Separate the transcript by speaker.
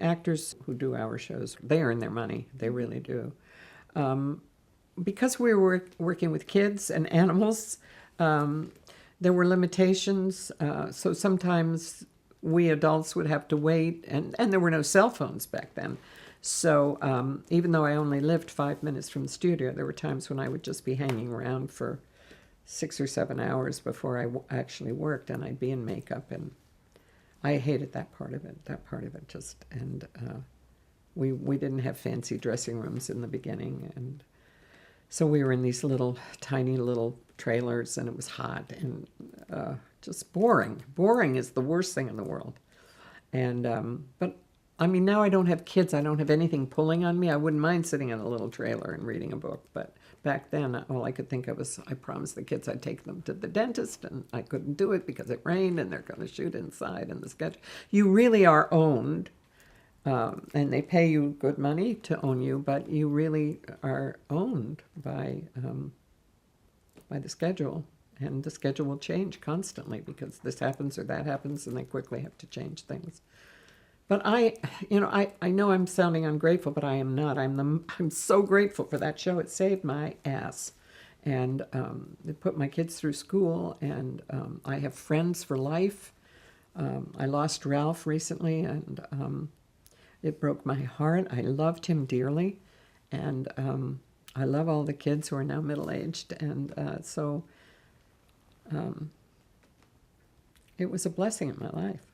Speaker 1: actors who do our shows, they earn their money. They really do. Because we were working with kids and animals, there were limitations. So sometimes we adults would have to wait, and there were no cell phones back then. So even though I only lived 5 minutes from the studio, there were times when I would just be hanging around for 6 or 7 hours before I actually worked, and I'd be in makeup, and I hated that part of it. That part of it just, and we didn't have fancy dressing rooms in the beginning, and so we were in these little tiny little trailers, and it was hot and just boring. Boring is the worst thing in the world. And but I mean, now I don't have kids. I don't have anything pulling on me. I wouldn't mind sitting in a little trailer and reading a book. But back then, all I could think of was I promised the kids I'd take them to the dentist, and I couldn't do it because it rained, and they're going to shoot inside. And the sketch, you really are owned, and they pay you good money to own you, but you really are owned by the schedule. And the schedule will change constantly because this happens or that happens, and they quickly have to change things. But I know I'm sounding ungrateful, but I am not. I'm so grateful for that show. It saved my ass, and it put my kids through school, and I have friends for life. I lost Ralph recently, and it broke my heart. I loved him dearly, and I love all the kids who are now middle-aged, and so it was a blessing in my life.